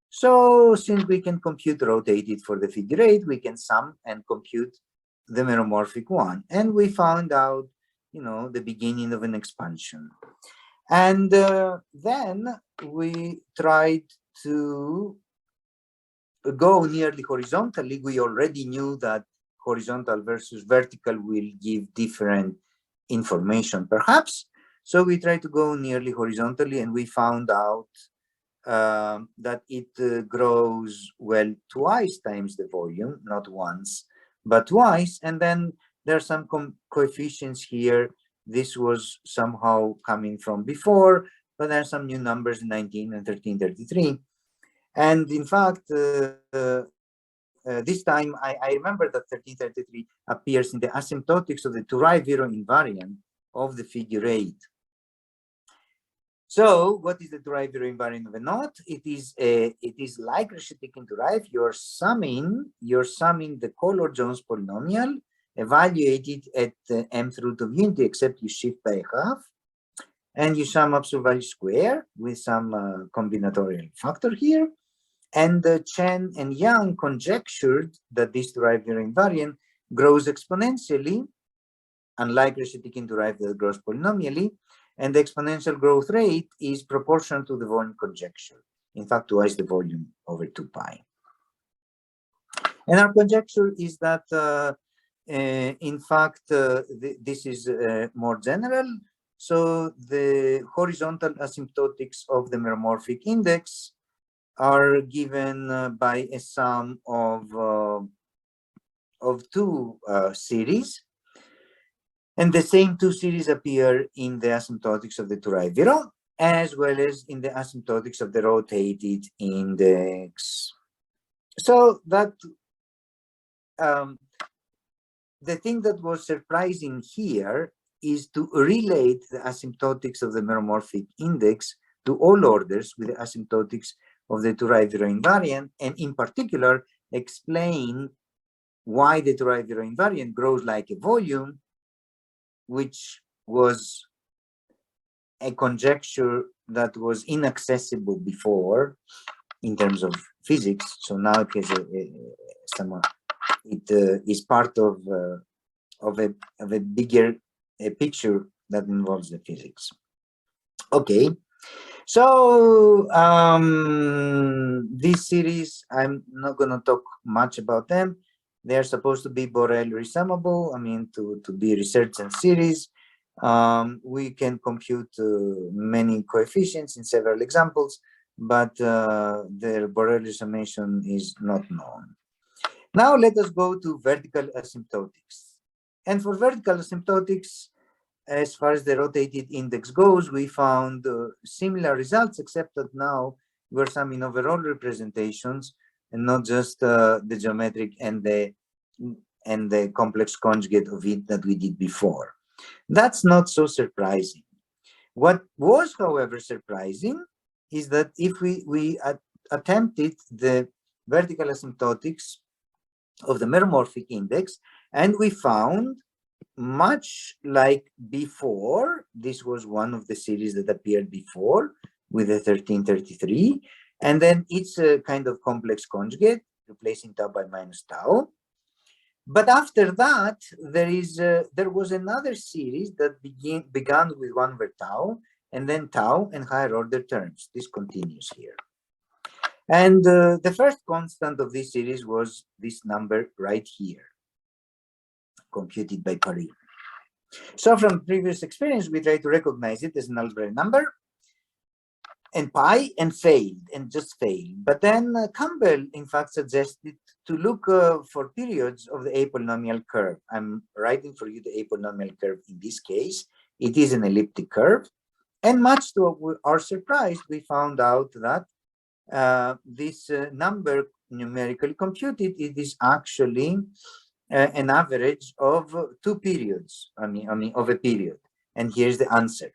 So since we can compute rotated for the figure 8, we can sum and compute the meromorphic one. And we found out, you know, the beginning of an expansion. And then we tried to go nearly horizontally. We already knew that horizontal versus vertical will give different information, perhaps. So we tried to go nearly horizontally, and we found out that it grows, well, twice times the volume, not once, but twice. And then there are some coefficients here. This was somehow coming from before, but there are some new numbers, 19 and 1333. And in fact, this time I remember that 1333 appears in the asymptotics of the Turai-Viro invariant of the figure 8. So what is the Turai-Viro invariant of a knot? It is like Reshetikhin Turai. You're summing the Kohlor-Jones polynomial evaluated at the mth root of unity, except you shift by a half, and you sum absolute value square with some combinatorial factor here. And Chen and Yang conjectured that this Turai-Viro invariant grows exponentially, unlike Reshetikhin Turai that grows polynomially, and the exponential growth rate is proportional to the volume conjecture. In fact, twice the volume over 2 pi. And our conjecture is that, in fact, this is more general. So the horizontal asymptotics of the meromorphic index are given by a sum of 2 series. And the same 2 series appear in the asymptotics of the Turai-Viro, as well as in the asymptotics of the rotated index. So that the thing that was surprising here is to relate the asymptotics of the meromorphic index to all orders with the asymptotics of the Turai-Viro invariant, and in particular explain why the Turai-Viro invariant grows like a volume, which was a conjecture that was inaccessible before in terms of physics. So now it has it is part of a bigger picture that involves the physics. Okay, so this series, I'm not going to talk much about them. They're supposed to be Borel resummable, I mean, to be research and series. We can compute many coefficients in several examples, but their Borel resummation is not known. Now let us go to vertical asymptotics. And for vertical asymptotics, as far as the rotated index goes, we found similar results, except that now we're summing overall representations and not just the geometric and the complex conjugate of it that we did before. That's not so surprising. What was, however, surprising is that if we attempted the vertical asymptotics of the meromorphic index, and we found, much like before, this was one of the series that appeared before with the 1333, and then it's a kind of complex conjugate, replacing tau by minus tau. But after that, there was another series that began with 1 over tau, and then tau and higher order terms. This continues here. And the first constant of this series was this number right here, computed by Paris. So from previous experience, we tried to recognize it as an algebraic number, and pi, and failed, and just failed. But then Campbell, in fact, suggested to look for periods of the apolynomial curve. I'm writing for you the apolynomial curve in this case. It is an elliptic curve. And much to our surprise, we found out that this number numerically computed, it is actually an average of 2 periods, I mean of a period. And here's the answer.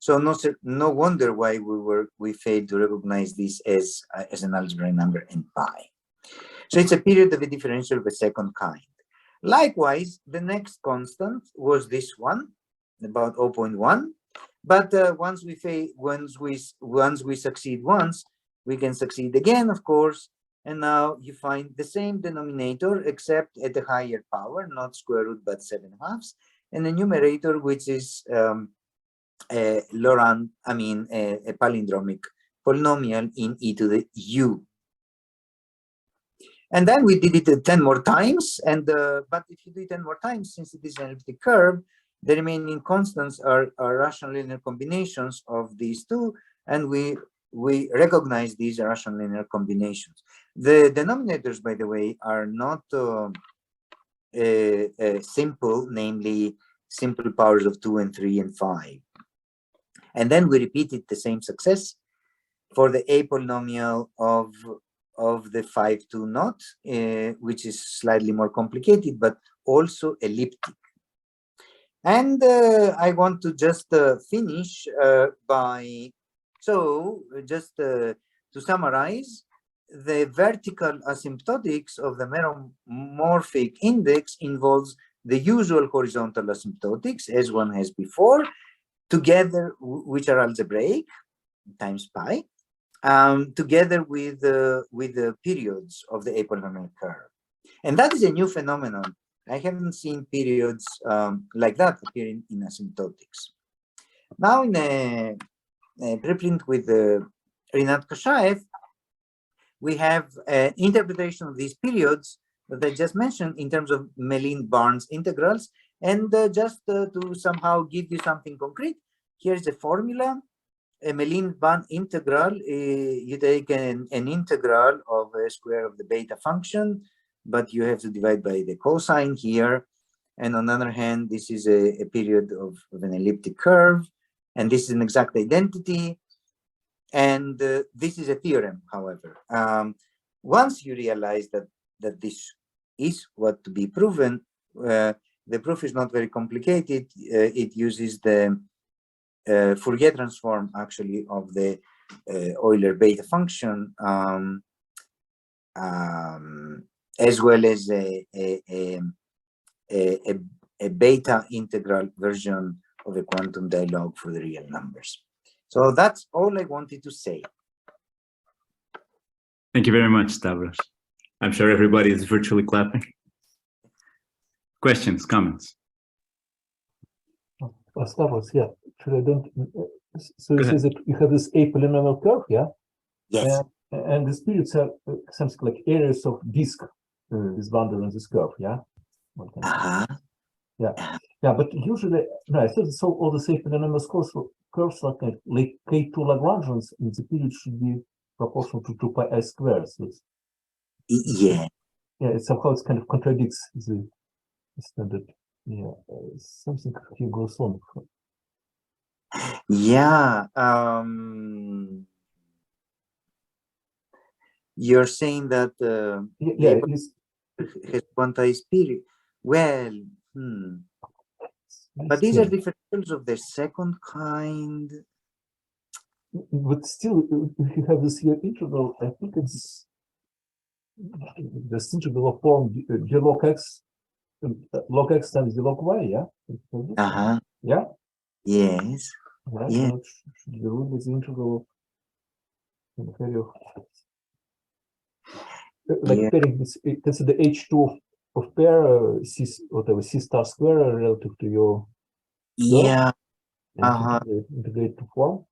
So no wonder why we failed to recognize this as an algebraic number in pi. So it's a period of a differential of a second kind. Likewise, the next constant was this one, about 0.1. But once we succeed once, we can succeed again, of course. And now you find the same denominator, except at a higher power, not square root, but 7/2, and a numerator which is a palindromic polynomial in e to the u. And then we did it 10 more times, and but if you do it 10 more times, since it is an elliptic curve, the remaining constants are rational linear combinations of these two, and we recognize these rational linear combinations. The denominators, by the way, are not simple, namely simple powers of 2 and 3 and 5. And then we repeated the same success for the apolynomial of the 5-2 knot, which is slightly more complicated, but also elliptic. And I want to just finish by, so just to summarize, the vertical asymptotics of the meromorphic index involves the usual horizontal asymptotics, as one has before, together, which are algebraic, times pi, together with the periods of the apolynomial curve. And that is a new phenomenon. I haven't seen periods like that appearing in asymptotics. Now, in a preprint with Rinat Kashaev, we have an interpretation of these periods that I just mentioned in terms of Mellin-Barnes integrals. And just to somehow give you something concrete, here's a formula. A Mellin-Barnes integral, you take an integral of a square of the beta function, but you have to divide by the cosine here. And on the other hand, this is a period of an elliptic curve, and this is an exact identity. And this is a theorem, however. Once you realize that this is what to be proven, the proof is not very complicated. It uses the Fourier transform, actually, of the Euler beta function, as well as a beta integral version of a quantum dialog for the real numbers. So that's all I wanted to say. Thank you very much, Stavros. I'm sure everybody is virtually clapping. Questions, comments? Stavros, yeah. Actually, I don't. So it says that you have this apolynomial curve, yeah? Yes. And the periods are something like areas of disk, this bundle on this curve, yeah? Yeah, yeah, but usually, no, I thought so all the apolynomial curves are kind of like K2 Lagrangians, and the period should be proportional to 2 pi I squared. So Yeah. Yeah, somehow it kind of contradicts the standard. Yeah, something here goes on. Yeah. You're saying that yeah, has quantized period. Well, but these are differentials of the second kind. But still, if you have this here integral, I think it's this integral form d log x times d log y, yeah? Yeah? Yes. Right? Yeah. So it should be ruled with the integral like pairing this, consider H2 of pair C, whatever C star square relative to your Yeah. integrate to form.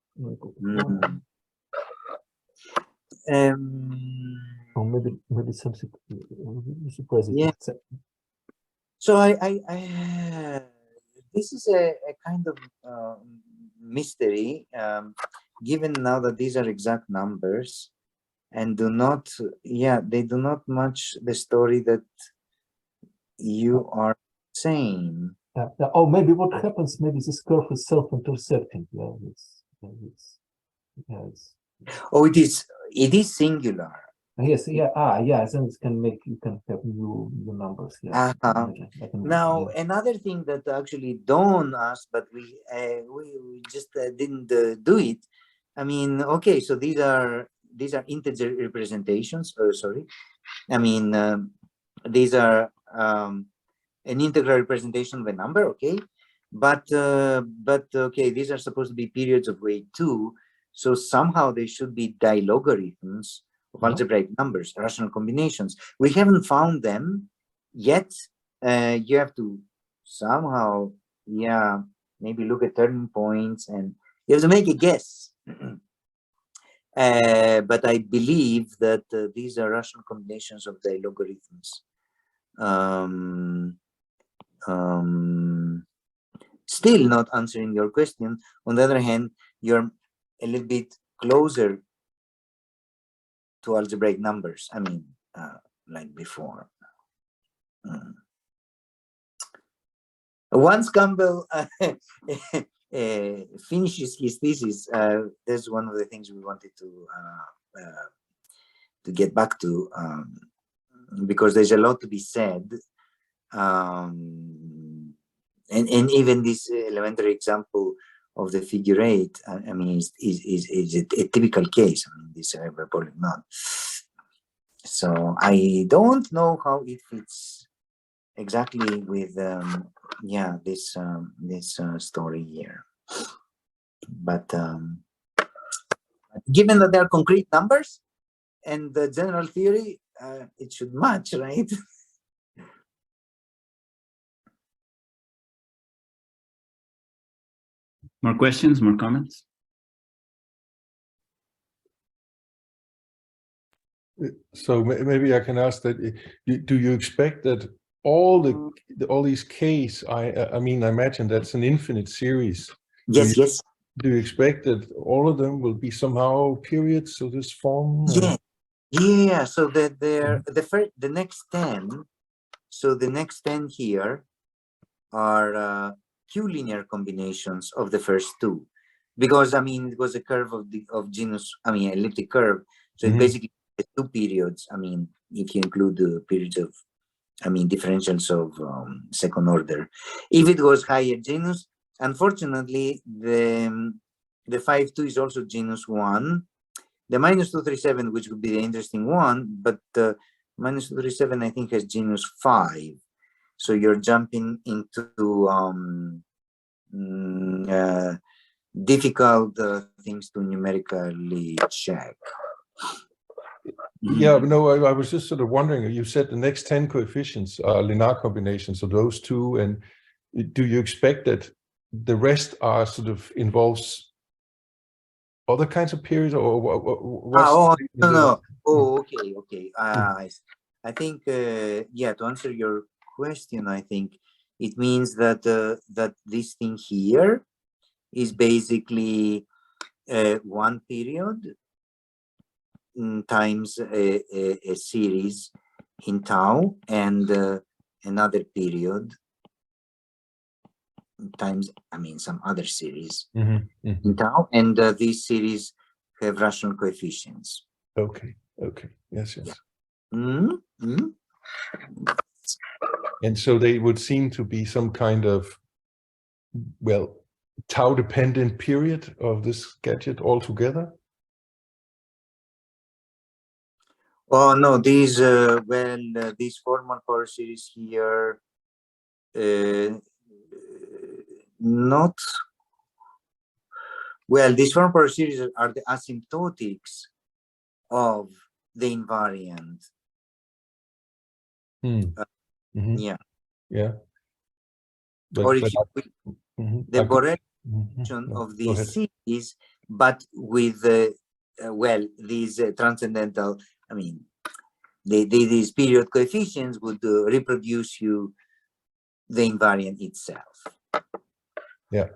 Or maybe something surprising. Yeah. So this is a kind of mystery, given now that these are exact numbers and do not, they do not match the story that you are saying. Oh, maybe what happens, maybe this curve is self-intersecting. Oh, it is singular. Yes, then it can make, you can have new numbers. Yeah. Now, another thing that actually Dawn asked, but we just didn't do it. I mean, okay, so these are integer representations. Oh, sorry. I mean, these are an integral representation of a number, okay, but okay, these are supposed to be periods of weight 2, so somehow they should be dilogarithms of algebraic numbers, rational combinations. We haven't found them yet. You have to somehow, maybe look at turning points, and you have to make a guess. But I believe that these are rational combinations of the logarithms. Still not answering your question. On the other hand, you're a little bit closer to algebraic numbers. I mean, like before. Once Campbell finishes his thesis, that's one of the things we wanted to get back to, because there's a lot to be said. And even this elementary example of the figure 8, I mean, is a typical case. I mean, this hyperbolic knot. So I don't know how it fits exactly with this story here. But given that they are concrete numbers and the general theory, it should match, right? More questions, more comments? So maybe I can ask that, do you expect that all these Ks, I mean, I imagine that's an infinite series. Yes, yes. Do you expect that all of them will be somehow periods of this form? Yeah. So that the next 10. So the next 10 here are Q linear combinations of the first 2, because I mean it was a curve of genus. I mean elliptic curve. So it basically has 2 periods. I mean, if you include the periods of, I mean, differentials of second order. If it was higher genus, unfortunately, the 5-2 is also genus 1. The -237, which would be the interesting one, but -237 I think has genus 5. So you're jumping into difficult things to numerically check. Yeah, no, I was just sort of wondering, you said the next 10 coefficients are linear combinations of those 2, and do you expect that the rest are sort of involves other kinds of periods, or no. Oh, okay. I think, yeah, to answer your question, I think it means that that this thing here is basically 1 period times a series in tau, and another period times, I mean, some other series in tau, and these series have rational coefficients. Okay. Yes. Yeah. And so they would seem to be some kind of, well, tau-dependent period of this gadget altogether? Oh no, these these formal power series here, not well. These formal power series are the asymptotics of the invariant. Yeah. Or if you the correction of these series, but with these transcendental. I mean, these period coefficients would reproduce you the invariant itself. Yeah.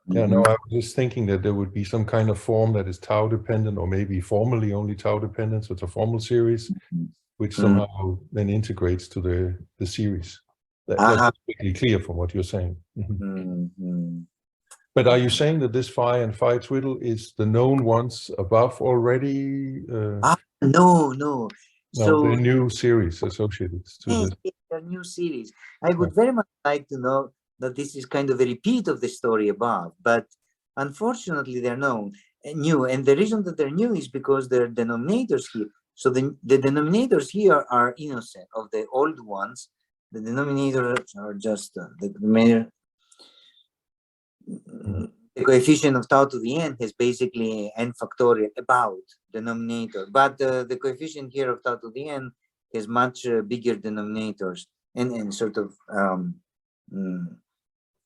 Yeah, no, I was just thinking that there would be some kind of form that is tau dependent, or maybe formally only tau dependent, so it's a formal series, which somehow then integrates to the series. That's pretty clear from what you're saying. But are you saying that this phi and phi twiddle is the known ones above already? No. So the new series associated to this. A new series. I would very much like to know that this is kind of a repeat of the story above, but unfortunately they're new, and the reason that they're new is because their denominators here. So the denominators here are innocent of the old ones. The denominators are just the coefficient of tau to the n has basically n factorial about denominator, but the coefficient here of tau to the n has much bigger denominators and sort of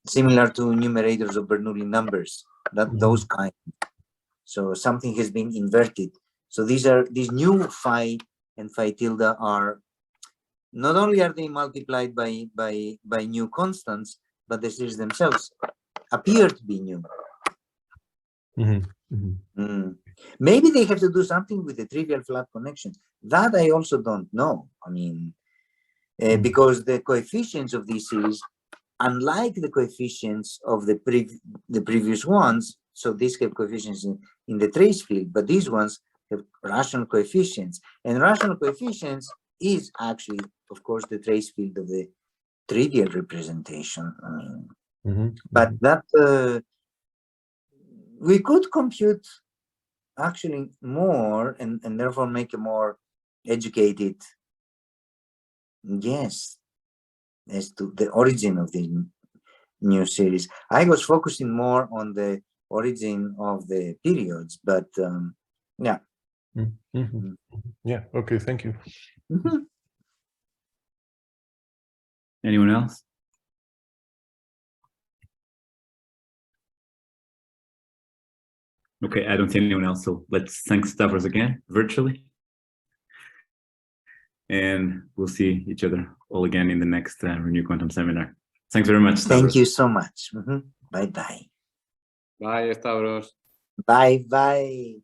similar to numerators of Bernoulli numbers, those kind. So something has been inverted. So these new phi and phi tilde are not only are they multiplied by new constants, but the series themselves appear to be new. Maybe they have to do something with the trivial flat connection. That I also don't know. I mean, because the coefficients of these series, unlike the coefficients of the previous ones, so these have coefficients in the trace field, but these ones have rational coefficients, and rational coefficients is actually, of course, the trace field of the trivial representation. But that we could compute actually more and therefore make a more educated guess as to the origin of the new series. I was focusing more on the origin of the periods, but yeah. Yeah, okay, thank you. Anyone else? Okay, I don't see anyone else, so let's thank Stavros again, virtually. And we'll see each other all again in the next ReNewQuantum seminar. Thanks very much, Stavros. Thank you so much. Bye-bye. Bye, Stavros. Bye-bye.